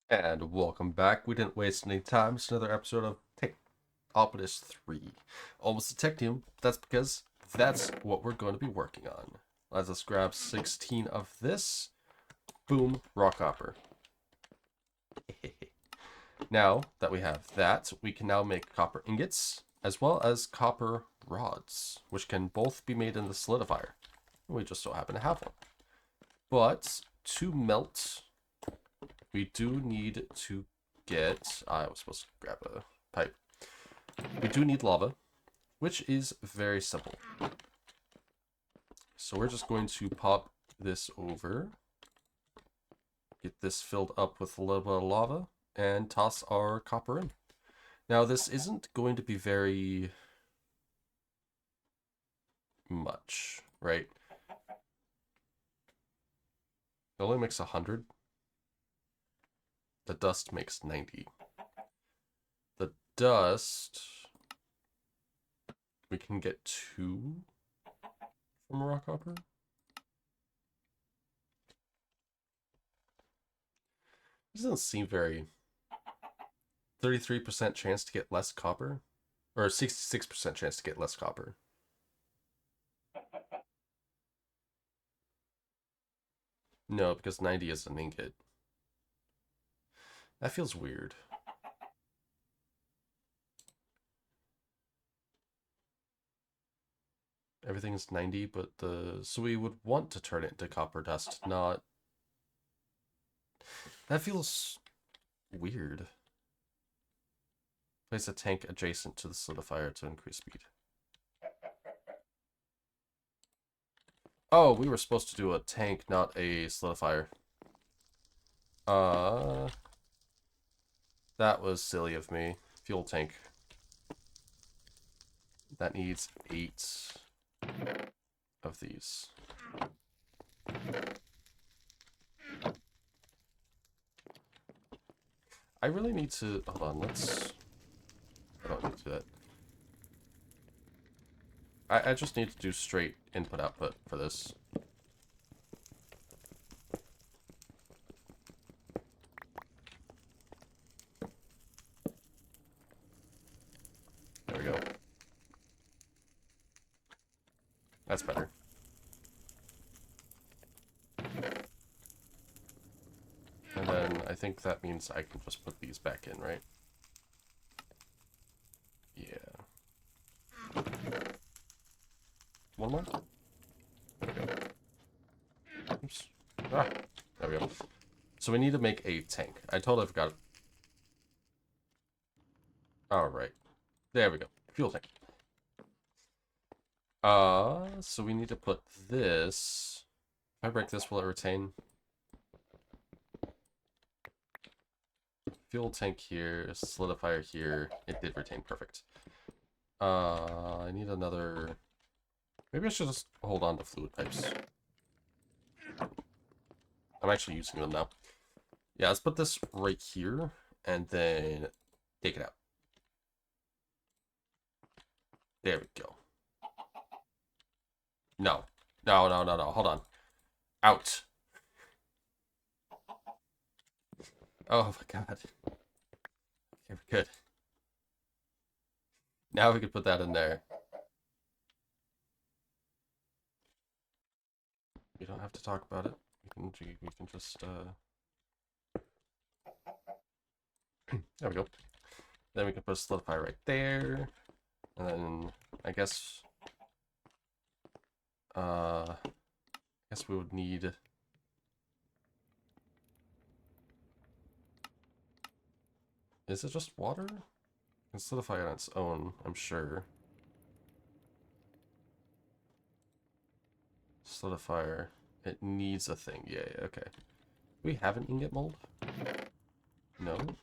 And welcome back. We didn't waste any time. It's another episode of Techopolis 3. Almost a Technium. That's because that's what we're going to be working on. Let's grab 16 of this. Boom, rock copper. Now that we have that, we can now make copper ingots as well as copper rods, which can both be made in the solidifier. We just so happen to have one. But to melt, we do need to get... I was supposed to grab a pipe. We do need lava, which is very simple. So we're just going to pop this over, get this filled up with a little bit of lava, and toss our copper in. Now this isn't going to be very much, right? It only makes 100. The dust makes 90. The dust, we can get 2 from rock copper. This doesn't seem very... 33% chance to get less copper? Or 66% chance to get less copper. No, because 90 is an ingot. That feels weird. Everything is 90, but so we would want to turn it into copper dust, not... That feels weird. Place a tank adjacent to the solidifier to increase speed. Oh, we were supposed to do a tank, not a solidifier. That was silly of me. Fuel tank. That needs 8 of these. I really need to... Hold on, let's... I don't need to do that. I just need to do straight input-output for this. There we go. That's better. And then I think that means I can just put these back in, right? Yeah. One more? There we go. Oops. Ah, there we go. So we need to make a tank. I totally forgot. Alright. There we go. Fuel tank. So we need to put this... If I break this, will it retain? Fuel tank here, solidifier here. It did retain, perfect. I need another... Maybe I should just hold on to fluid pipes. I'm actually using them now. Yeah, let's put this right here, and then take it out. There we go. No. No, no, no, no. Hold on. Out. Oh my god. Okay, we're good. Now we can put that in there. We don't have to talk about it. We can just there we go. Then we can put a solidifier right there. And then I guess we would need... Is it just water? It can solidify on its own, I'm sure. Solidifier. It needs a thing. Yeah, yeah, okay. Do we have an ingot mold? No. Can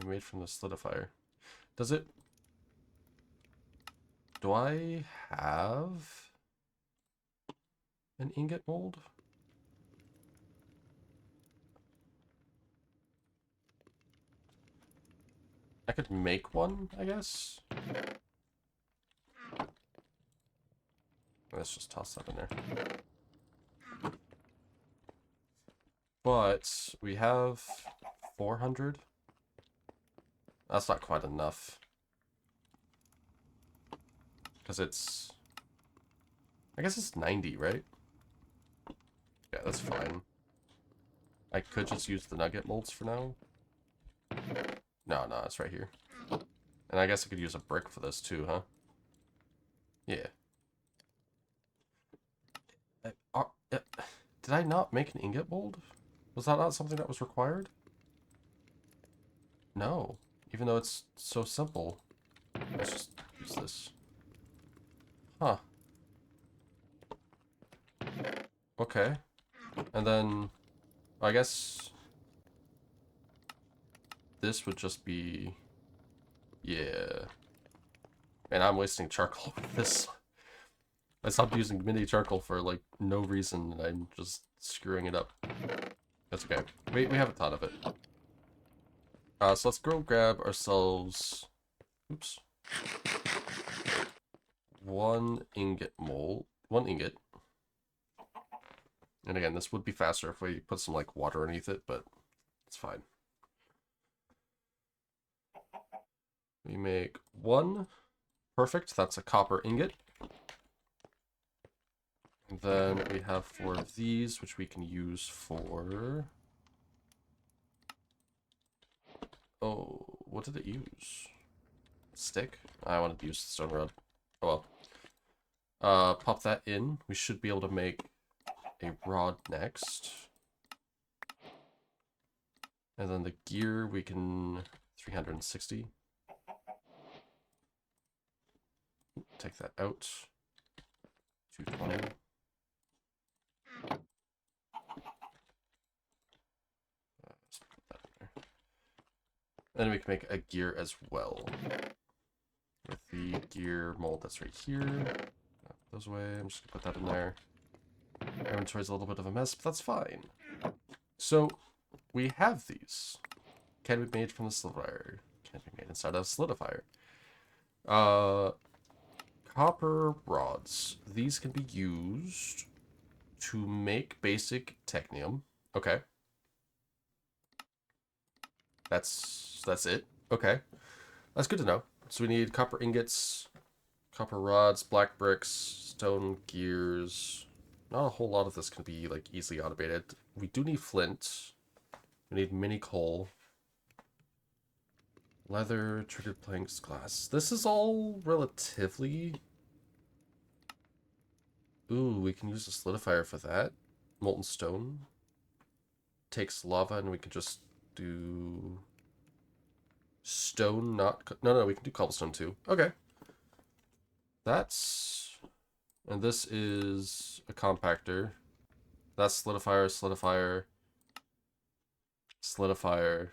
be made from the solidifier. Does it... Do I have an ingot mold? I could make one, I guess. Let's just toss that in there. But we have 400. That's not quite enough. Because it's... I guess it's 90, right? Yeah, that's fine. I could just use the nugget molds for now. No, it's right here. And I guess I could use a brick for this too, huh? Yeah. Did I not make an ingot mold? Was that not something that was required? No. Even though it's so simple. Let's just use this. Huh. Okay. And then, I guess this would just be... Yeah. Man, I'm wasting charcoal with this. I stopped using mini charcoal for, like, no reason, and I'm just screwing it up. That's okay. We have a ton of it. So let's go grab ourselves... Oops. One ingot mold. One ingot. And again, this would be faster if we put some, like, water underneath it, but it's fine. We make one. Perfect. That's a copper ingot. And then we have 4 of these, which we can use for... Oh, what did it use? Stick? I wanted to use the stone rod. Oh well. Pop that in. We should be able to make a rod next. And then the gear, we can... 360. Take that out. 220. Let's put that in there. Then we can make a gear as well. With the gear mold that's right here. Those away. I'm just gonna put that in there. Our inventory's a little bit of a mess, but that's fine. So, we have these. Can be made from the solidifier. Can be made inside of a solidifier. Copper rods. These can be used to make basic technium. Okay. That's it. Okay. That's good to know. So we need copper ingots, copper rods, black bricks, stone gears. Not a whole lot of this can be like easily automated. We do need flint. We need mini coal. Leather, treated planks, glass. This is all relatively... Ooh, we can use a solidifier for that. Molten stone. Takes lava and we can just do... Stone, not... No, we can do cobblestone too. Okay. That's... And this is a compactor. That's solidifier, solidifier, solidifier.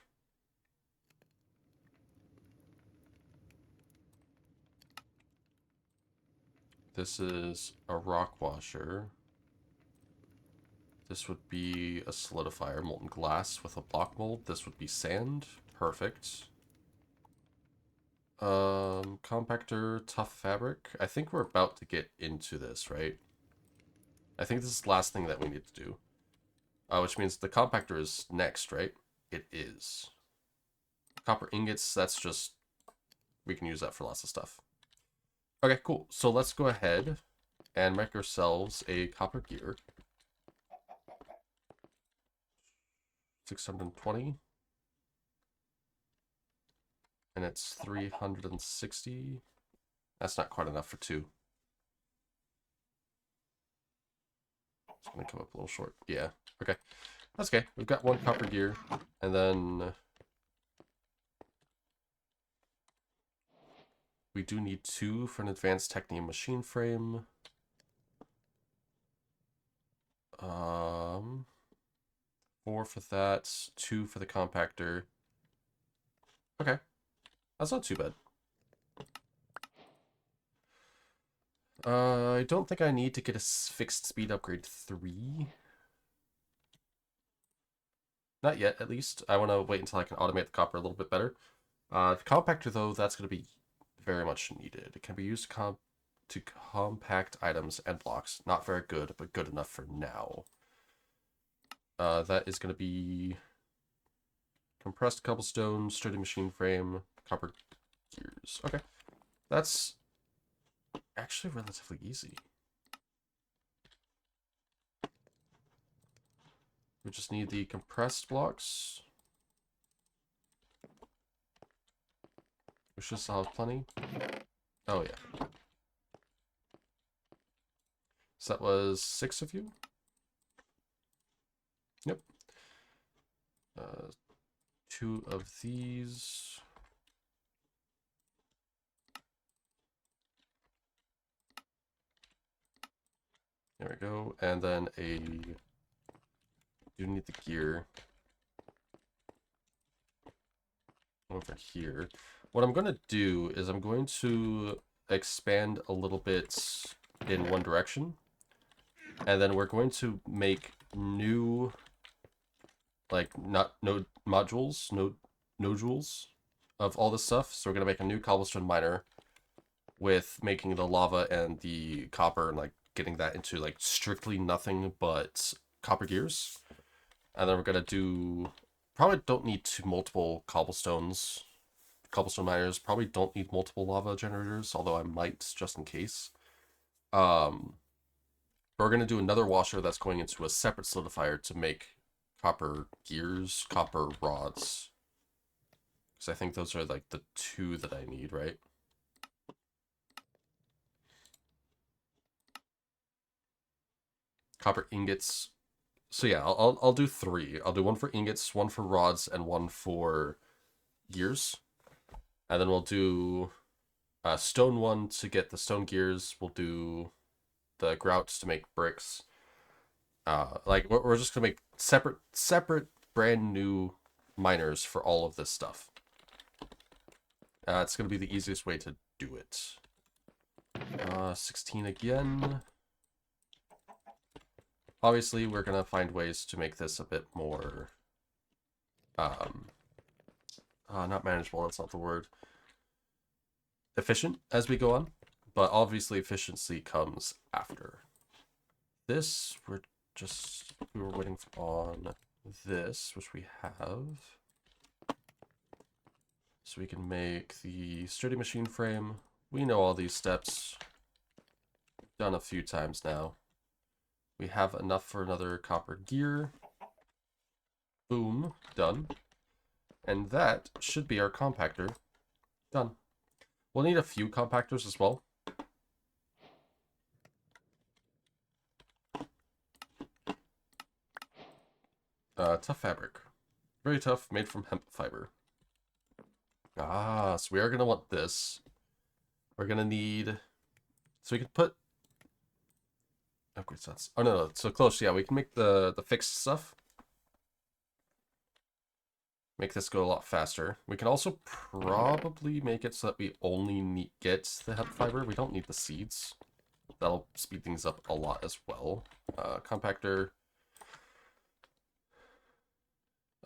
This is a rock washer. This would be a solidifier, molten glass with a block mold. This would be sand. Perfect. Compactor, tough fabric. I think we're about to get into this, right? I think this is the last thing that we need to do. Which means the compactor is next, right? It is. Copper ingots, that's just... We can use that for lots of stuff. Okay, cool. So let's go ahead and make ourselves a copper gear. 620. And it's 360. That's not quite enough for 2. It's going to come up a little short. Yeah, okay. That's okay. We've got 1 copper gear. And then... we do need 2 for an advanced Technium machine frame. 4 for that. 2 for the compactor. Okay. That's not too bad. I don't think I need to get a fixed speed upgrade 3. Not yet, at least. I want to wait until I can automate the copper a little bit better. The compactor, though, that's going to be very much needed. It can be used to compact items and blocks. Not very good, but good enough for now. That is going to be compressed cobblestone, sturdy machine frame, copper gears. Okay, that's actually relatively easy. We just need the compressed blocks. We should still have plenty. Oh yeah. So that was 6 of you? Yep. 2 of these. There we go. And then do need the gear over here. What I'm going to do is I'm going to expand a little bit in one direction. And then we're going to make new, like, not node modules, nodules of all this stuff. So we're going to make a new cobblestone miner with making the lava and the copper and, like, getting that into, like, strictly nothing but copper gears. And then we're going to do, probably don't need multiple cobblestone miners, probably don't need multiple lava generators, although I might just in case. We're going to do another washer that's going into a separate solidifier to make copper gears, copper rods. Because I think those are like the 2 that I need, right? Copper ingots. So yeah, I'll do 3. I'll do 1 for ingots, 1 for rods, and 1 for gears. And then we'll do a stone 1 to get the stone gears. We'll do the grouts to make bricks. Like we're just gonna make separate brand new miners for all of this stuff. It's gonna be the easiest way to do it. 16 again. Obviously, we're gonna find ways to make this a bit more not manageable, that's not the word. Efficient as we go on, but obviously efficiency comes after. This, we were waiting on this, which we have. So we can make the sturdy machine frame. We know all these steps. Done a few times now. We have enough for another copper gear. Boom, done. And that should be our compactor. Done. We'll need a few compactors as well. Tough fabric. Very tough, made from hemp fiber. So we are going to want this. We're going to need... So we can put... Okay, oh, no, so close. Yeah, we can make the fixed stuff. Make this go a lot faster. We can also probably make it so that we only get the hemp fiber. We don't need the seeds. That'll speed things up a lot as well. Compactor.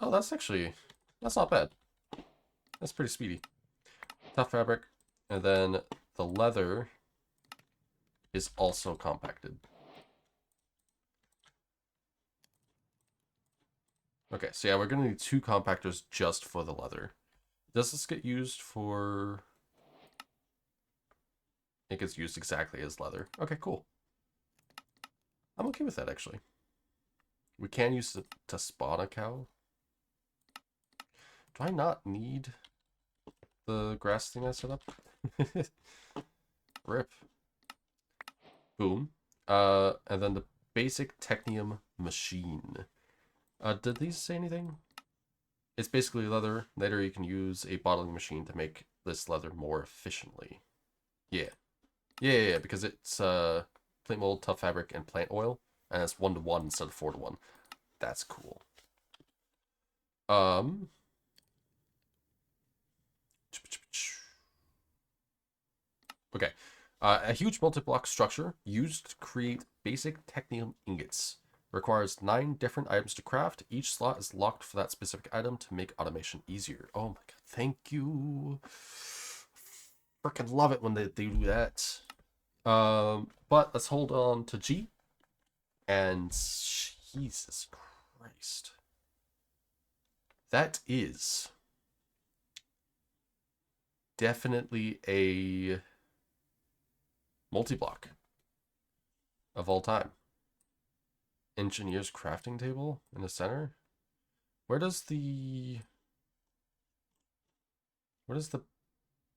Oh, that's not bad. That's pretty speedy. Tough fabric. And then the leather is also compacted. Okay, so yeah, we're going to need 2 compactors just for the leather. Does this get used for... It gets used exactly as leather. Okay, cool. I'm okay with that, actually. We can use it to spawn a cow. Do I not need the grass thing I set up? Rip. Boom. And then the basic Technium machine. Did these say anything? It's basically leather. Later you can use a bottling machine to make this leather more efficiently. Yeah. Yeah, because it's plate mold, tough fabric, and plant oil. And it's 1-to-1 instead of 4-to-1. That's cool. Okay. A huge multi-block structure used to create basic Technium ingots. Requires 9 different items to craft. Each slot is locked for that specific item to make automation easier. Oh my god, thank you. Freaking love it when they do that. But let's hold on to G. And Jesus Christ. That is definitely a multi-block of all time. Engineer's crafting table in the center. Where does the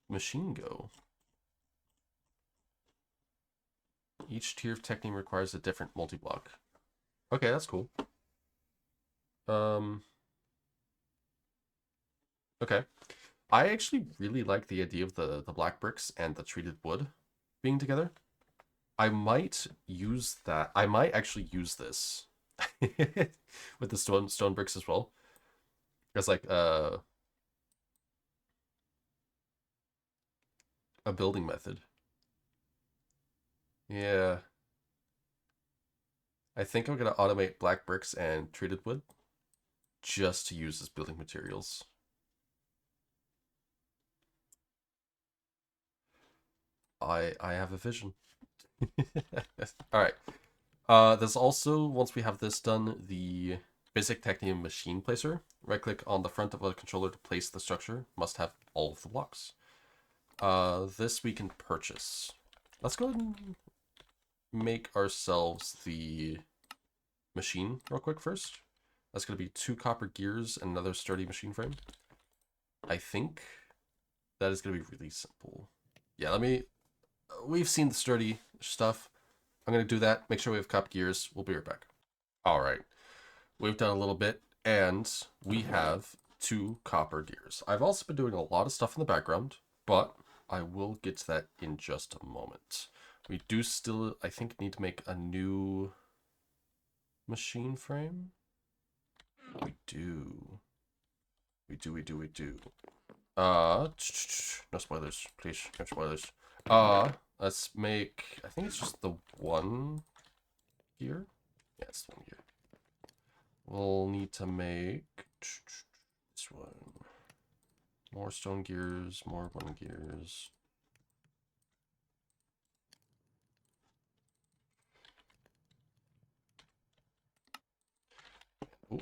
machine go? Each tier of Technium requires a different multi-block. Okay, that's cool. Okay. I actually really like the idea of the black bricks and the treated wood being together. I might use that. I might actually use this with the stone bricks as well. As like a building method. Yeah. I think I'm gonna automate black bricks and treated wood just to use as building materials. I have a vision. All right. There's also, once we have this done, the basic Technium machine placer. Right click on the front of a controller to place the structure. Must have all of the blocks. This we can purchase. Let's go ahead and make ourselves the machine real quick first. That's going to be 2 copper gears and another sturdy machine frame. I think that is going to be really simple. Yeah, we've seen the sturdy stuff. I'm going to do that. Make sure we have copper gears. We'll be right back. All right. We've done a little bit, and we have 2 copper gears. I've also been doing a lot of stuff in the background, but I will get to that in just a moment. We do still, I think, need to make a new machine frame. We do. No spoilers, please. No spoilers. Let's make, I think it's just the 1 gear. Yeah, it's the 1 gear. We'll need to make this one. More stone gears, more wooden gears. Ooh,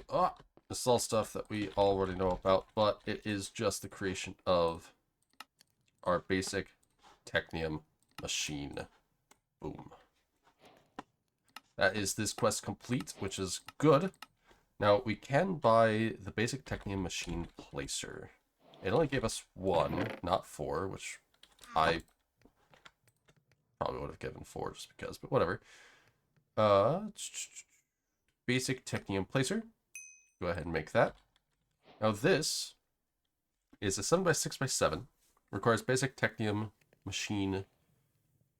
this is all stuff that we already know about, but it is just the creation of our basic Technium machine. Boom. That is this quest complete, which is good. Now, we can buy the basic Technium machine placer. It only gave us 1, not 4, which I probably would have given 4 just because, but whatever. Basic Technium placer. Go ahead and make that. Now this is a 7x6x7. Requires basic Technium machine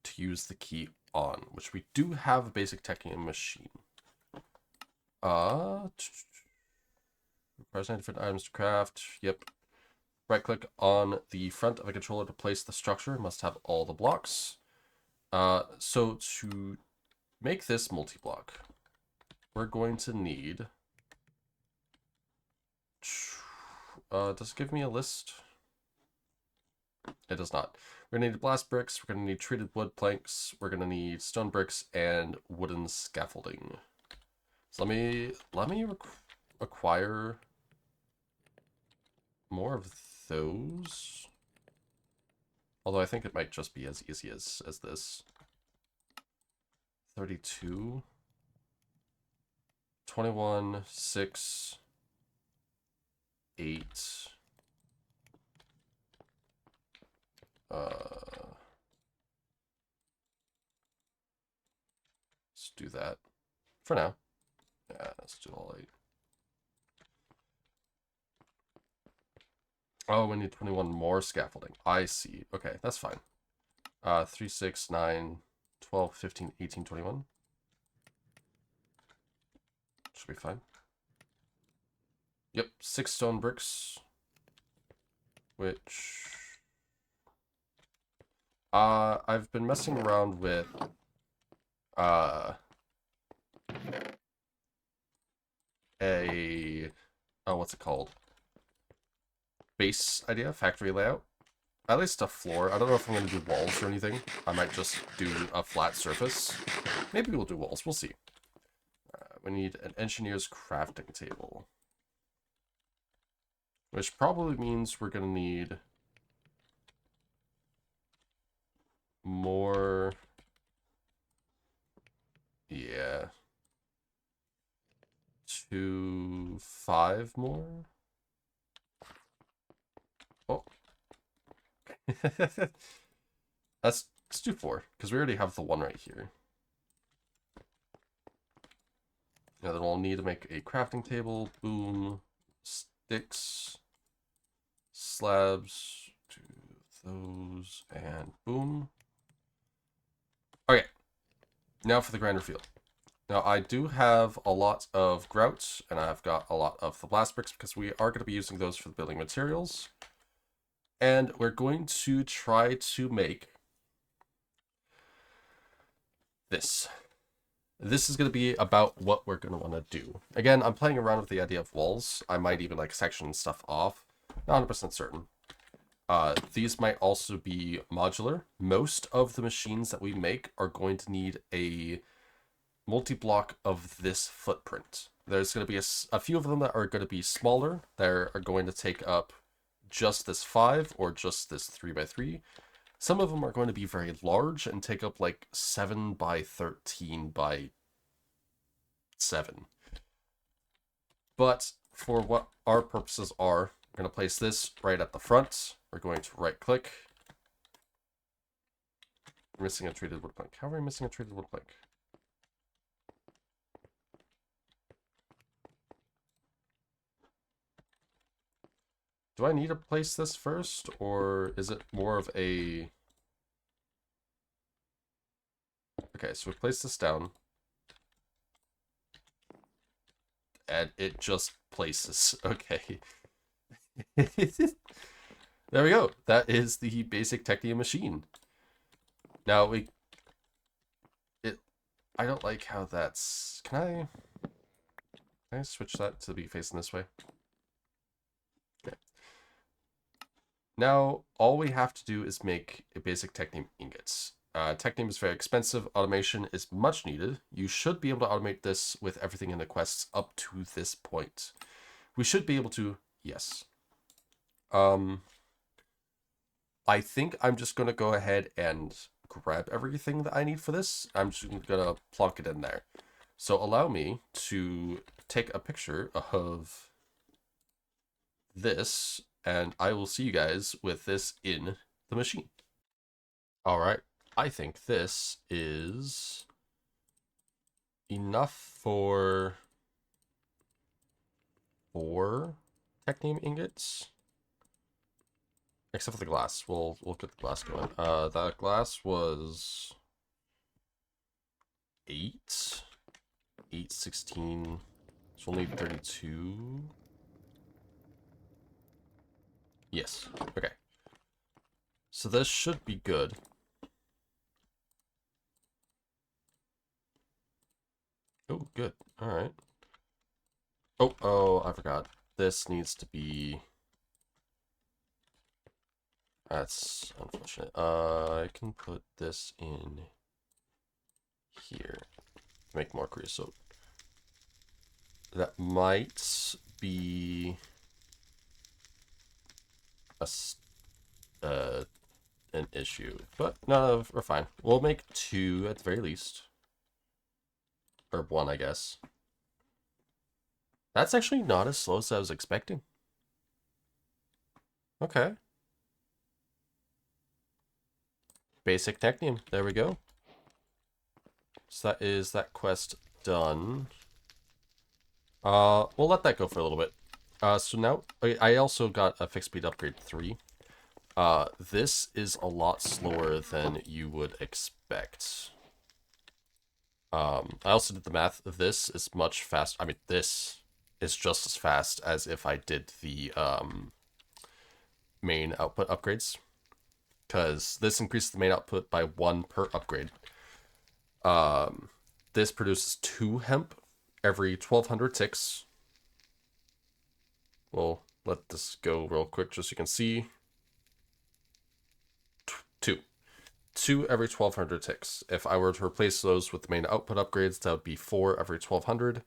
to use the key on, which we do have a basic Technium machine. Requires 9 different items to craft. Yep. Right click on the front of a controller to place the structure. Must have all the blocks. So to make this multi-block, we're going to need... does it give me a list? It does not. We're going to need blast bricks, we're going to need treated wood planks, we're going to need stone bricks, and wooden scaffolding. So let me acquire more of those. Although I think it might just be as easy as this. 32. 21, 6, 8. Let's do that for now. Yeah, let's do all 8. Oh, we need 21 more scaffolding. I see. Okay, that's fine. 3, 6, 9, 12, 15, 18, 21. Should be fine. Yep, 6 stone bricks. Which... I've been messing around with... what's it called? Base idea, factory layout. At least a floor. I don't know if I'm going to do walls or anything. I might just do a flat surface. Maybe we'll do walls. We'll see. we need an engineer's crafting table. Which probably means we're going to need more. Yeah. 5 more. Oh. Let's do 4, because we already have the one right here. Now then we'll need to make a crafting table. Boom. Sticks. Slabs. Do those. And boom. Okay. Now for the grand reveal. Now I do have a lot of grout, and I've got a lot of the blast bricks, because we are going to be using those for the building materials. And we're going to try to make this. This is going to be about what we're going to want to do. Again, I'm playing around with the idea of walls. I might even like section stuff off. Not 100% certain. These might also be modular. Most of the machines that we make are going to need a multi-block of this footprint. There's going to be a few of them that are going to be smaller. That are going to take up just this 5 or just this 3x3. Some of them are going to be very large and take up like 7 by 13 by 7. But for what our purposes are, we're going to place this right at the front. We're going to right click. We're missing a treated wood plank. How are we missing a treated wood plank? Do I need to place this first, or is it more of a... Okay, so we place this down. And it just places. Okay. There we go. That is the basic Technium machine. Now I don't like how that's... Can I switch that to be facing this way? Okay. Now, all we have to do is make a basic Technium ingots. Technium is very expensive. Automation is much needed. You should be able to automate this with everything in the quests up to this point. We should be able to, yes. I think I'm just going to go ahead and grab everything that I need for this. I'm just going to plonk it in there. So allow me to take a picture of this, and I will see you guys with this in the machine. All right. I think this is enough for 4 Technium ingots. Except for the glass. We'll get the glass going. That glass was 8. 8, 16. It's only 32. Yes. Okay. So this should be good. Oh, good. All right. Oh, I forgot. This needs to be... That's unfortunate. I can put this in here. Make more creosote. That might be an issue, but no, we're fine. We'll make 2 at the very least. Or 1, I guess. That's actually not as slow as I was expecting. Okay. Basic Technium. There we go. So that is that quest done. We'll let that go for a little bit. So now, I also got a fixed speed upgrade 3. This is a lot slower than you would expect. I also did the math. This is much faster. I mean, this is just as fast as if I did the main output upgrades. Because this increases the main output by 1 per upgrade. This produces 2 hemp every 1200 ticks. We'll let this go real quick just so you can see. 2. 2 every 1200 ticks. If I were to replace those with the main output upgrades, that would be 4 every 1200.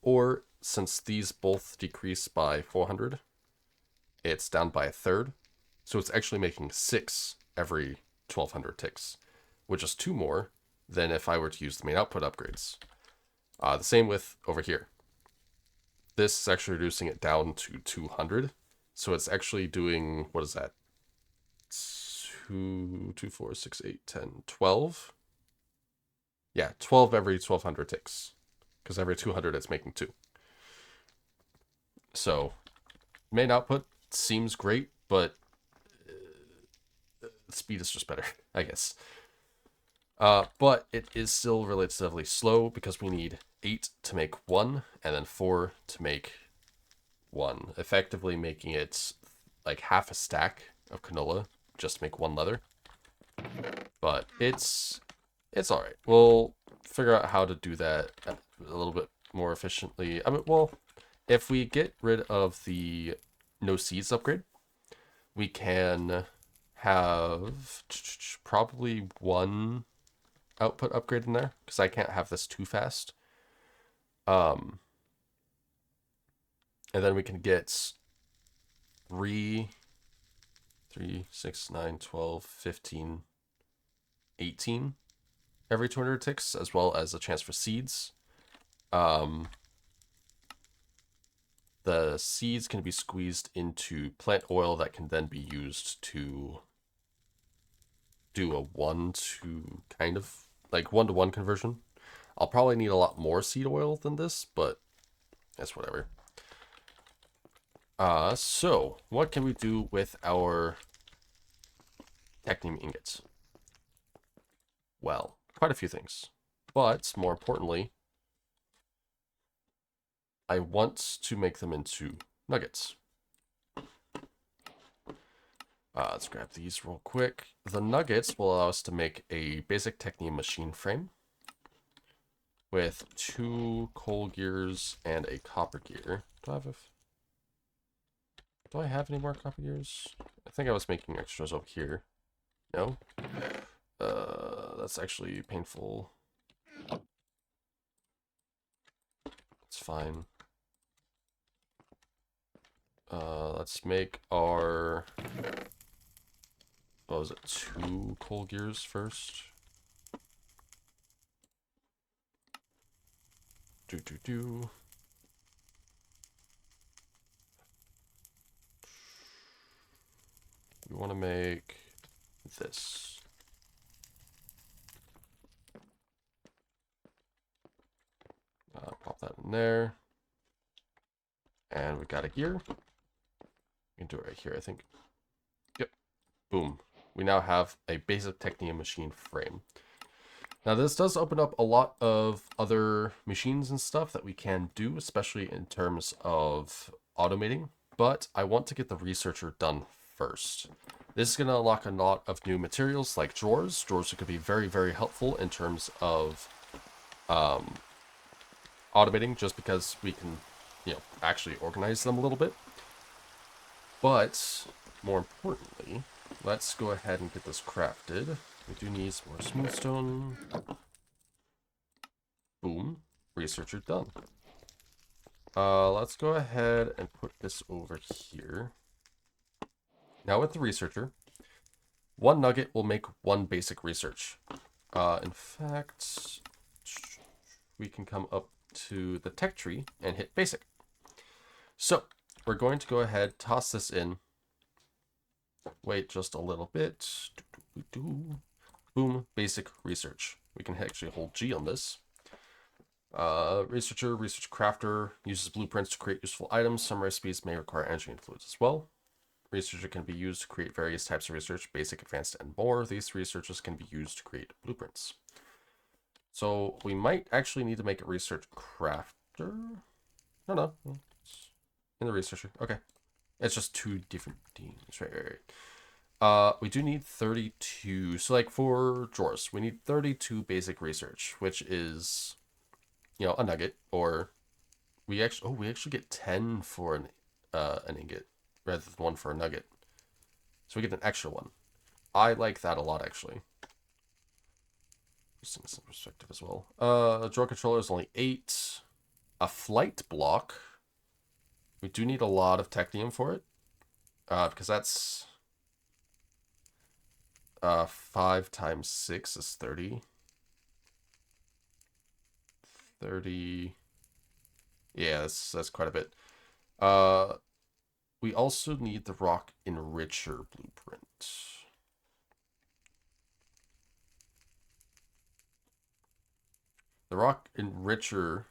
Or since these both decrease by 400, it's down by a third. So it's actually making 6 every 1200 ticks, which is 2 more than if I were to use the main output upgrades. The same with over here. This is actually reducing it down to 200. So it's actually doing, what is that? 2, 4, 6, 8, 10, 12. Yeah, 12 every 1200 ticks. Because every 200 it's making 2. So, main output seems great, but speed is just better, I guess. But it is still relatively slow because we need 8 to make 1, and then 4 to make 1. Effectively making it like half a stack of canola just to make 1 leather. But it's alright. We'll figure out how to do that a little bit more efficiently. I mean, well, if we get rid of the no seeds upgrade, we can have probably 1 output upgrade in there, because I can't have this too fast. And then we can get 3, 6, 9, 12, 15, 18 every 200 ticks, as well as a chance for seeds. The seeds can be squeezed into plant oil that can then be used to do a 1-to kind of like 1-to-1 conversion. I'll probably need a lot more seed oil than this, but that's whatever. So what can we do with our Technium ingots? Well, quite a few things, but more importantly, I want to make them into nuggets. Let's grab these real quick. The nuggets will allow us to make a basic Technium machine frame with 2 coal gears and a copper gear. Do I have any more copper gears? I think I was making extras over here. No? That's actually painful. It's fine. Let's make our... what was it? 2 coal gears first. We want to make this. Pop that in there. And we got a gear. We can do it right here, I think. Yep. Boom. We now have a basic Technium machine frame. Now this does open up a lot of other machines and stuff that we can do, especially in terms of automating. But I want to get the researcher done first. This is going to unlock a lot of new materials like drawers. Drawers are going to be very, very helpful in terms of automating, just because we can, actually organize them a little bit. But more importantly, let's go ahead and get this crafted. We do need some more smooth stone. Boom. Researcher done. Let's go ahead and put this over here. Now with the researcher, 1 nugget will make 1 basic research. In fact, we can come up to the tech tree and hit basic. So we're going to go ahead, toss this in. Wait just a little bit. Boom, basic research. We can actually hold G on this. Researcher, research crafter, uses blueprints to create useful items. Some recipes may require energy and fluids as well. Researcher can be used to create various types of research, basic, advanced, and more. These researchers can be used to create blueprints. So we might actually need to make a research crafter. No. It's in the researcher. Okay. It's just 2 different teams. Right. We do need 32. So like for drawers, we need 32 basic research, which is, a nugget. Or we actually get 10 for an ingot rather than 1 for a nugget. So we get an extra 1. I like that a lot, actually. Just some perspective as well. Drone controller is only 8. A flight block. We do need a lot of Technium for it. Because that's 5 times 6 is 30. 30. Yeah, that's quite a bit. We also need the rock enricher blueprint. The rock enricher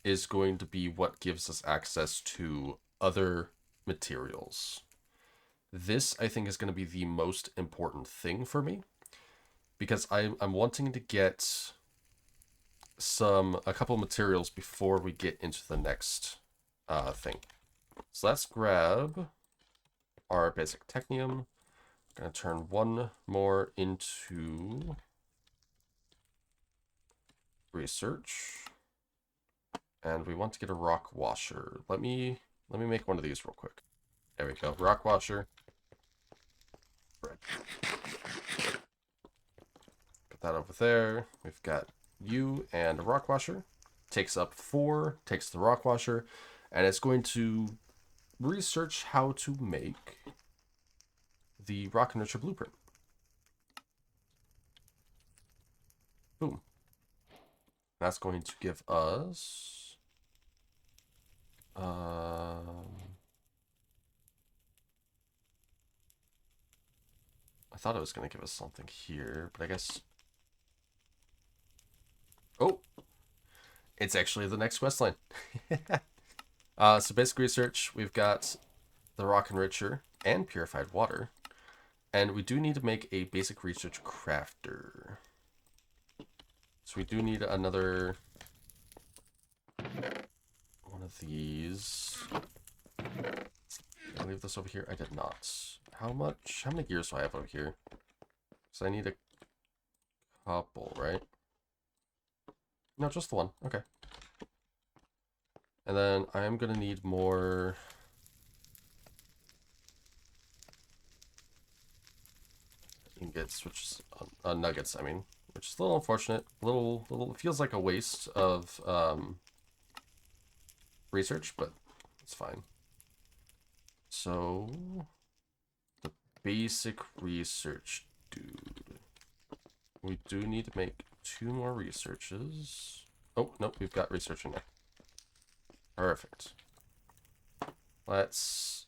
is going to be what gives us access to other materials. This, I think, is going to be the most important thing for me, because I'm wanting to get a couple materials before we get into the next thing. So let's grab our basic technium. I'm going to turn one more into research. And we want to get a rock washer. Let me make one of these real quick. There we go. Rock washer. Put that over there. We've got you and a rock washer. Takes up 4, takes the rock washer, and it's going to research how to make the rock enricher blueprint. Boom. That's going to give us I thought it was going to give us something here, but I guess... Oh! It's actually the next quest line. So basic research, we've got the rock enricher and purified water. And we do need to make a basic research crafter. So we do need another one of these. Did I leave this over here? I did not. How many gears do I have over here? So I need a couple, right? No, just the one. Okay. And then I am going to need more ingots, which is nuggets, I mean, which is a little unfortunate. Little feels like a waste of research, but it's fine. So the basic research, dude. We do need to make 2 more researches. Oh, nope, we've got research in there. Perfect. Let's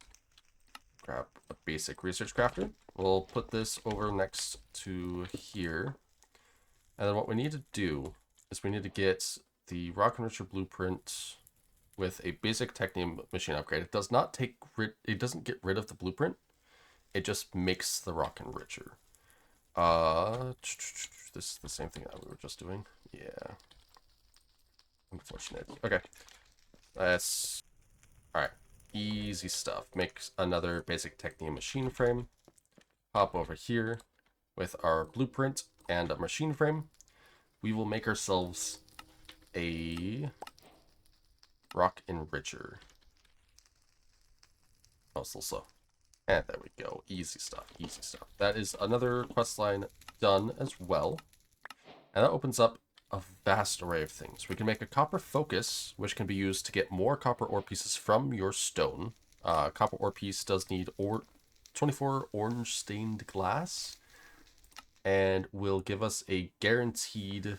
grab a basic research crafter. We'll put this over next to here. And then what we need to do is we need to get the rock enricher blueprint with a basic Technium machine upgrade. It does not it doesn't get rid of the blueprint. It just makes the rock enricher. This is the same thing that we were just doing. Yeah. Unfortunate. Okay. That's all right. Easy stuff. Make another basic Technium machine frame. Hop over here with our blueprint and a machine frame. We will make ourselves a rock enricher. Oh, still slow. And there we go. Easy stuff. Easy stuff. That is another quest line done as well. And that opens up a vast array of things. We can make a copper focus, which can be used to get more copper ore pieces from your stone. Copper ore piece does need 24 orange stained glass, and will give us a guaranteed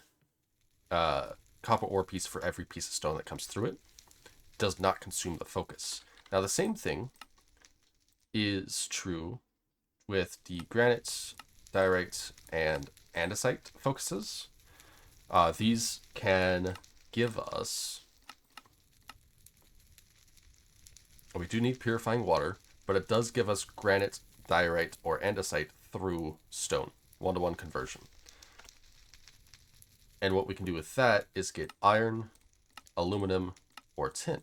copper ore piece for every piece of stone that comes through it. Does not consume the focus. Now the same thing is true with the granite, diorite, and andesite focuses. These can give us... We do need purifying water, but it does give us granite, diorite, or andesite through stone. 1-to-1 conversion. And what we can do with that is get iron, aluminum, or tin.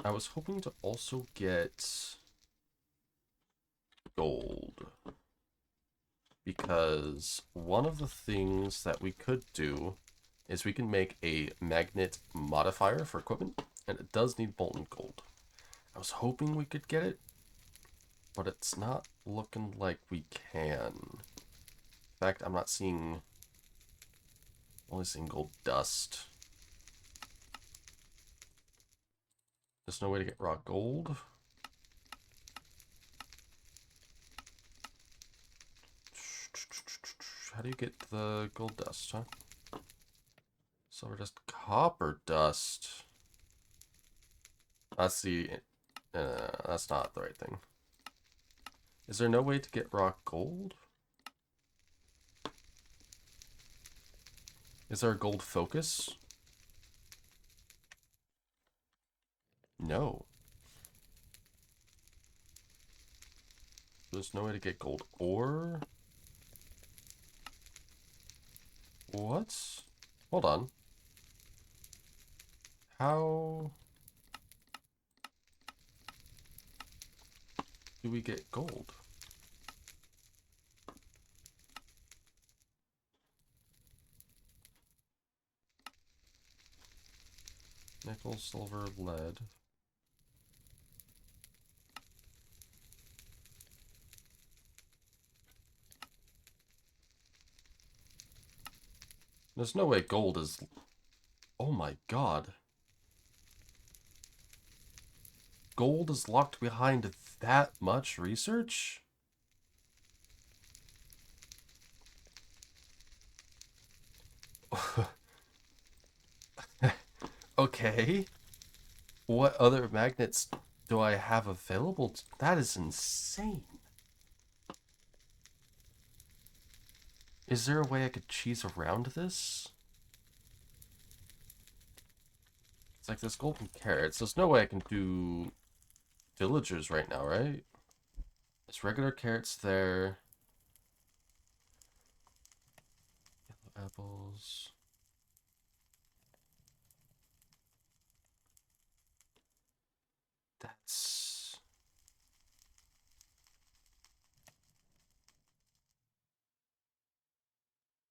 I was hoping to also get gold, because one of the things that we could do is we can make a magnet modifier for equipment, and it does need molten gold. I was hoping we could get it, but it's not looking like we can. fact, I'm not seeing... only seeing gold dust. There's no way to get raw gold. How do you get the gold dust, huh? Silver dust, copper dust. That's the... that's not the right thing. Is there no way to get raw gold? Is there a gold focus? No. There's no way to get gold ore? What? Hold on. How do we get gold? Nickel, silver, lead. There's no way gold is... Oh my god. Gold is locked behind that much research? Okay. What other magnets do I have available? That is insane. Is there a way I could cheese around this? It's like there's golden carrots. There's no way I can do villagers right now, right? There's regular carrots there. Yellow apples. That's...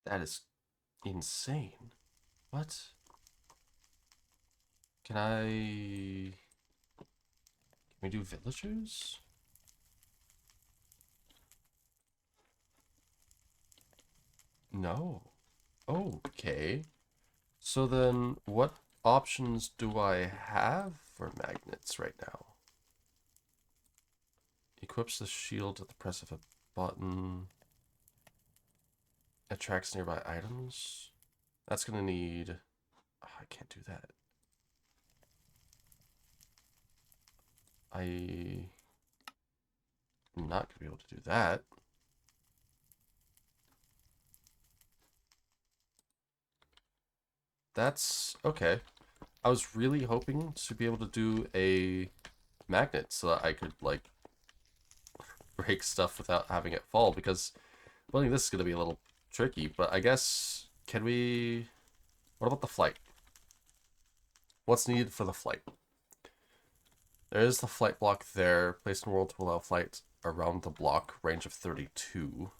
that is insane. What? Can we do villagers? No. Okay. So then what options do I have for magnets right now? Equips the shield at the press of a button. Attracts nearby items. That's gonna need... oh, I can't do that. I'm not gonna be able to do that. That's okay. I was really hoping to be able to do a magnet so that I could, like, break stuff without having it fall, because building this is going to be a little tricky, but I guess, can we... what about the flight? What's needed for the flight? There is the flight block there. Placed in world to allow flight around the block. Range of 32.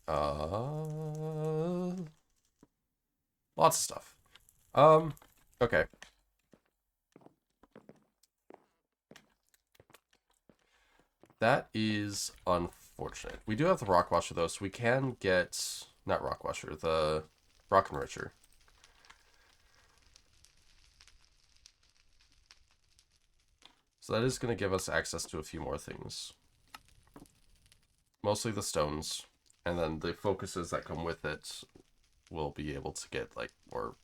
Lots of stuff. Okay. That is unfortunate. We do have the rock washer though, so we can get... not rock washer, the rock enricher. So that is going to give us access to a few more things. Mostly the stones. And then the focuses that come with it will be able to get, like, more...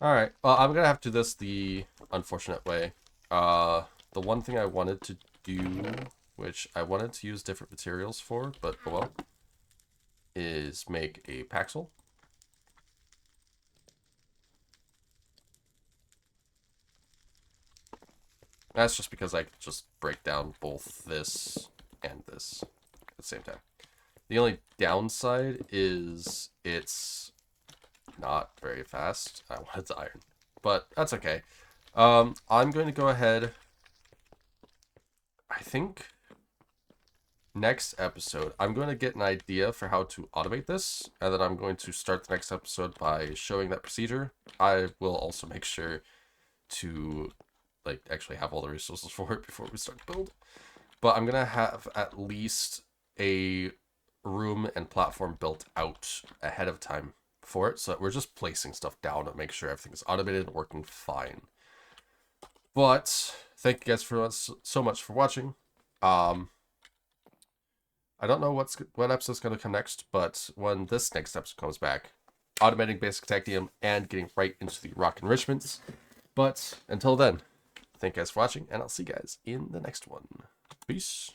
Alright, well, I'm going to have to do this the unfortunate way. The one thing I wanted to do, which I wanted to use different materials for, but oh well, is make a paxel. That's just because I could just break down both this and this at the same time. The only downside is it's not very fast. I wanted to iron, but that's okay. I'm going to go ahead. I think next episode, I'm going to get an idea for how to automate this, and then I'm going to start the next episode by showing that procedure. I will also make sure to, like, actually have all the resources for it before we start the build. But I'm going to have at least a room and platform built out ahead of time for it. So that we're just placing stuff down to make sure everything's automated and working fine. But thank you guys so much for watching. I don't know what episode's going to come next, but when this next episode comes back, automating basic Technium and getting right into the rock enrichments. But until then, thank you guys for watching, and I'll see you guys in the next one. Peace.